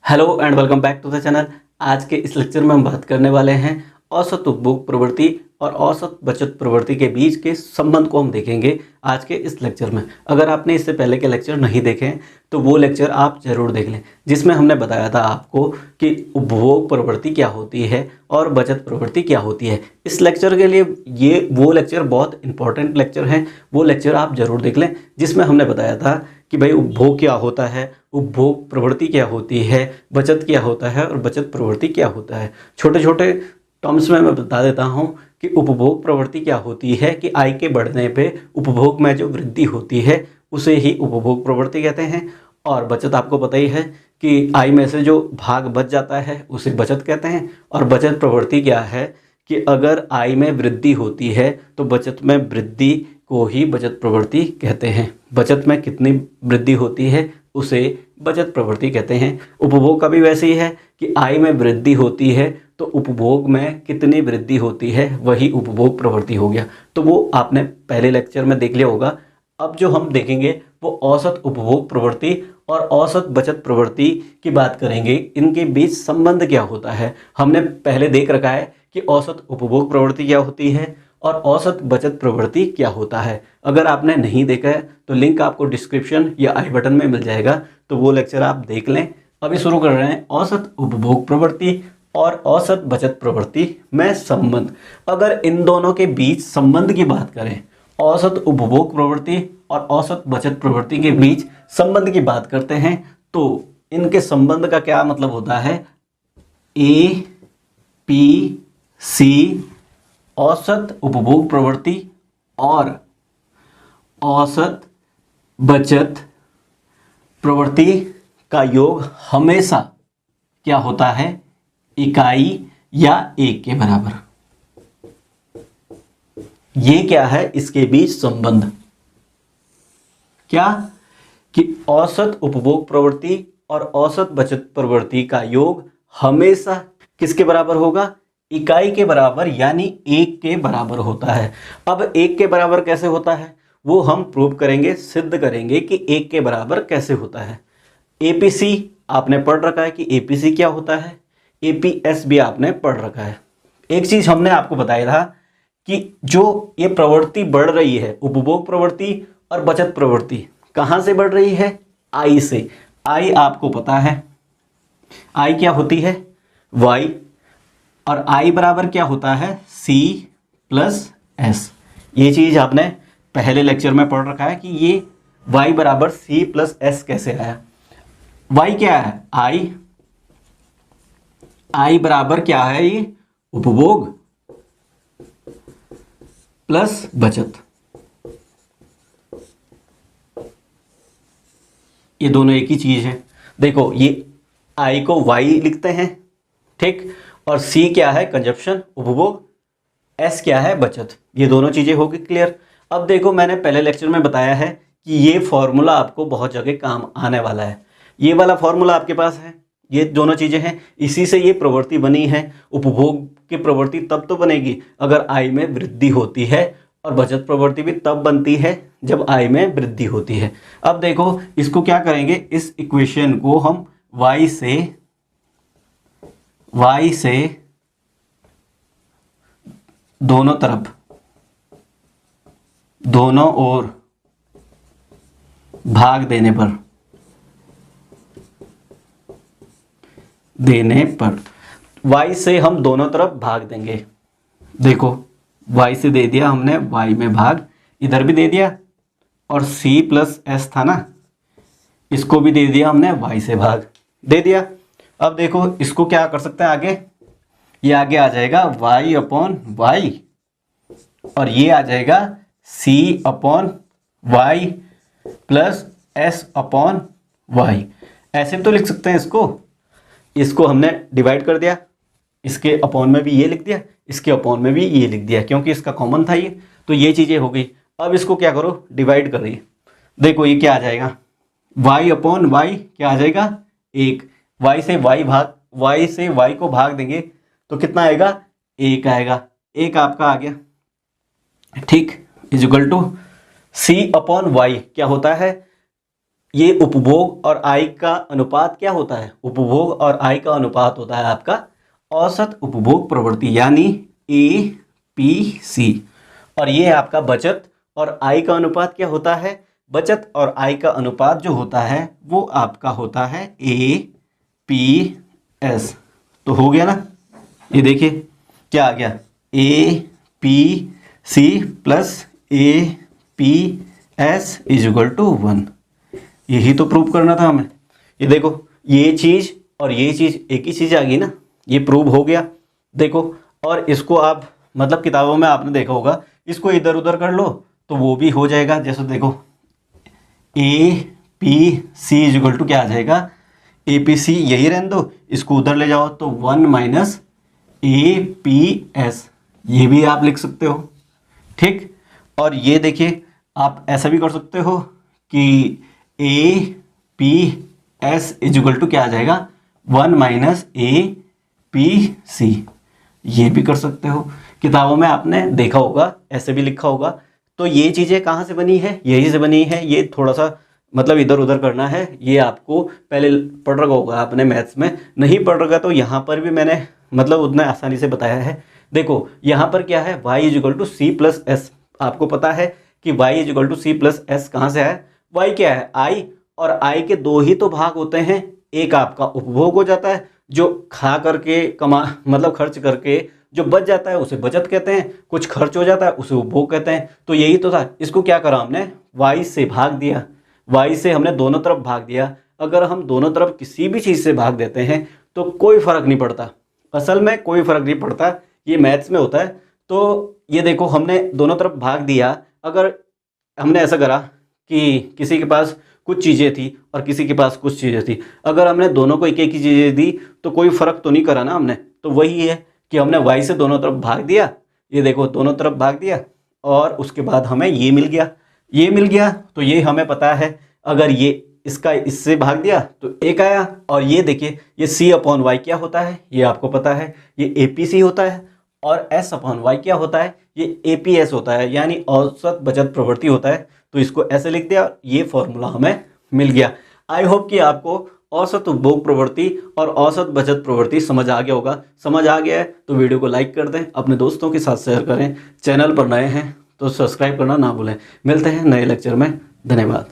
Hello and welcome back to the channel. आज के इस लेक्चर में हम बात करने वाले हैं औसत उपभोग प्रवृत्ति और औसत बचत प्रवृत्ति के बीच के संबंध को हम देखेंगे आज के इस लेक्चर में। अगर आपने इससे पहले के लेक्चर नहीं देखे हैं तो वो लेक्चर आप ज़रूर देख लें, जिसमें हमने बताया था आपको कि उपभोग प्रवृत्ति क्या होती है और बचत प्रवृत्ति क्या होती है। इस लेक्चर के लिए ये वो लेक्चर बहुत इंपॉर्टेंट लेक्चर हैं, वो लेक्चर आप ज़रूर देख लें, जिसमें हमने बताया था कि भाई उपभोग क्या होता है, उपभोग प्रवृत्ति क्या होती है, बचत क्या होता है और बचत प्रवृत्ति क्या होता है। छोटे छोटे टर्म्स में मैं बता देता हूँ कि उपभोग प्रवृत्ति क्या होती है कि आय के बढ़ने पे उपभोग में जो वृद्धि होती है उसे ही उपभोग प्रवृत्ति कहते हैं। और बचत आपको पता ही है कि आय में से जो भाग बच जाता है उसे बचत कहते हैं। और बचत प्रवृत्ति क्या है कि अगर आय में वृद्धि होती है तो बचत में वृद्धि को ही बचत प्रवृत्ति कहते हैं। बचत में कितनी वृद्धि होती है उसे बचत प्रवृत्ति कहते हैं। उपभोग का भी वैसे ही है कि आय में वृद्धि होती है तो उपभोग में कितनी वृद्धि होती है वही उपभोग प्रवृत्ति हो गया। तो वो आपने पहले लेक्चर में देख लिया होगा। अब जो हम देखेंगे वो औसत उपभोग प्रवृत्ति और औसत बचत प्रवृत्ति की बात करेंगे। इनके बीच संबंध क्या होता है हमने पहले देख रखा है कि औसत उपभोग प्रवृत्ति क्या होती है और औसत बचत प्रवृत्ति क्या होता है। अगर आपने नहीं देखा है तो लिंक आपको डिस्क्रिप्शन या आई बटन में मिल जाएगा, तो वो लेक्चर आप देख लें। अभी शुरू कर रहे हैं औसत उपभोग प्रवृत्ति और औसत बचत प्रवृत्ति में संबंध। अगर इन दोनों के बीच संबंध की बात करें, औसत उपभोग प्रवृत्ति और औसत बचत प्रवृत्ति के बीच संबंध की बात करते हैं तो इनके संबंध का क्या मतलब होता है। ए पी सी औसत उपभोग प्रवृत्ति और औसत बचत प्रवृत्ति का योग हमेशा क्या होता है, इकाई या एक के बराबर। ये क्या है इसके बीच संबंध, क्या कि औसत उपभोग प्रवृत्ति और औसत बचत प्रवृत्ति का योग हमेशा किसके बराबर होगा, इकाई के बराबर यानी एक के बराबर होता है। अब एक के बराबर कैसे होता है वो हम प्रूव करेंगे, सिद्ध करेंगे कि एक के बराबर कैसे होता है। एपीसी आपने पढ़ रखा है कि एपीसी क्या होता है, एपीएस भी आपने पढ़ रखा है। एक चीज हमने आपको बताया था कि जो ये प्रवृत्ति बढ़ रही है, उपभोग प्रवृत्ति और बचत प्रवृत्ति, कहाँ से बढ़ रही है, आई से। आई आपको पता है आई क्या होती है, वाई, और आई बराबर क्या होता है, सी प्लस एस। ये चीज आपने पहले लेक्चर में पढ़ रखा है कि ये वाई बराबर सी प्लस एस कैसे आया। वाई क्या है, आई, आई बराबर क्या है, ये उपभोग प्लस बचत। ये दोनों एक ही चीज है। देखो ये आई को वाई लिखते हैं, ठीक, और सी क्या है, कंजप्शन उपभोग, एस क्या है, बचत। ये दोनों चीजें होगी क्लियर। अब देखो मैंने पहले लेक्चर में बताया है कि ये फॉर्मूला आपको बहुत जगह काम आने वाला है। ये वाला फॉर्मूला आपके पास है, ये दोनों चीजें हैं, इसी से ये प्रवृत्ति बनी है। उपभोग की प्रवृत्ति तब तो बनेगी अगर आय में वृद्धि होती है और बचत प्रवृत्ति भी तब बनती है जब आय में वृद्धि होती है। अब देखो इसको क्या करेंगे, इस इक्वेशन को हम y से दोनों तरफ, दोनों ओर भाग देने पर y से हम दोनों तरफ भाग देंगे। देखो y से दे दिया हमने y में भाग, इधर भी दे दिया, और c प्लस एस था ना, इसको भी दे दिया हमने y से भाग दे दिया। अब देखो इसको क्या कर सकते हैं आगे, ये आगे आ जाएगा y अपॉन वाई और ये आ जाएगा c upon Y plus s upon Y. ऐसे भी तो लिख सकते हैं इसको हमने डिवाइड कर दिया, इसके अपॉन में भी ये लिख दिया, इसके अपॉन में भी ये लिख दिया, क्योंकि इसका कॉमन था ये, तो ये चीजें हो गई। अब इसको क्या करो, डिवाइड करिए। देखो ये क्या आ जाएगा, y अपॉन वाई क्या आ जाएगा, एक, y से y को भाग देंगे तो कितना आएगा, एक आएगा, एक आपका आ गया, ठीक, is equal to c upon Y क्या होता है, ये उपभोग और आय का अनुपात क्या होता है? उपभोग और आय का अनुपात होता है आपका औसत उपभोग प्रवृत्ति यानी APC। और ये आपका बचत और आय का अनुपात क्या होता है? बचत और आय का अनुपात जो होता है वो आपका होता है APS। तो हो गया ना, ये देखिए क्या आ गया, APC plus APS is equal to 1। यही तो प्रूव करना था हमें। ये देखो, ये चीज़ और ये चीज़ एक ही चीज़ आ गई ना, ये प्रूव हो गया। देखो, और इसको आप मतलब किताबों में आपने देखा होगा, इसको इधर उधर कर लो तो वो भी हो जाएगा। जैसे देखो APC इज इक्वल टू क्या आ जाएगा, APC यही रहने दो, इसको उधर ले जाओ तो 1 माइनस APS, ये भी आप लिख सकते हो, ठीक। और ये देखिए आप ऐसा भी कर सकते हो कि APS इज इक्वल टू क्या आ जाएगा, 1 माइनस APC, ये भी कर सकते हो। किताबों में आपने देखा होगा, ऐसे भी लिखा होगा। तो ये चीज़ें कहाँ से बनी है? यही से बनी है। ये थोड़ा सा मतलब इधर उधर करना है, ये आपको पहले पढ़ रखा होगा आपने मैथ्स में। नहीं पढ़ रखा तो यहाँ पर भी मैंने मतलब उतना आसानी से बताया है। देखो यहाँ पर क्या है, y is equal to C plus S. आपको पता है कि y is equal to C plus S कहाँ से है? y क्या है, I, और I के दो ही तो भाग होते हैं। एक आपका उपभोग हो जाता है, जो खा करके कमा मतलब खर्च करके जो बच जाता है उसे बचत कहते हैं, कुछ खर्च हो जाता है उसे उपभोग कहते हैं। तो यही तो था। इसको क्या करा हमने, y से भाग दिया, y से हमने दोनों तरफ भाग दिया। अगर हम दोनों तरफ किसी भी चीज़ से भाग देते हैं तो कोई फ़र्क नहीं पड़ता, असल में कोई फ़र्क नहीं पड़ता, ये मैथ्स में होता है। तो ये देखो हमने दोनों तरफ भाग दिया। अगर हमने ऐसा करा कि किसी के पास कुछ चीज़ें थी और किसी के पास कुछ चीज़ें थी, अगर हमने दोनों को एक एक ही चीज़ें दी तो कोई फ़र्क तो नहीं करा ना हमने। तो वही है कि हमने y से दोनों तरफ भाग दिया, ये देखो दोनों तरफ भाग दिया, और उसके बाद हमें ये मिल गया, ये मिल गया। तो ये हमें पता है, अगर ये इसका इससे भाग दिया तो एक आया। और ये देखिए ये C अपॉन वाई क्या होता है, ये आपको पता है, ये APC होता है। और S अपॉन वाई क्या होता है, ये APS होता है, यानी औसत बचत प्रवृत्ति होता है। तो इसको ऐसे लिख दिया, ये फॉर्मूला हमें मिल गया। आई होप कि आपको औसत उपभोग प्रवृत्ति और औसत बचत प्रवृत्ति समझ आ गया होगा। समझ आ गया है तो वीडियो को लाइक कर दें, अपने दोस्तों के साथ शेयर करें। चैनल पर नए हैं तो सब्सक्राइब करना ना भूलें। मिलते हैं नए लेक्चर में, धन्यवाद।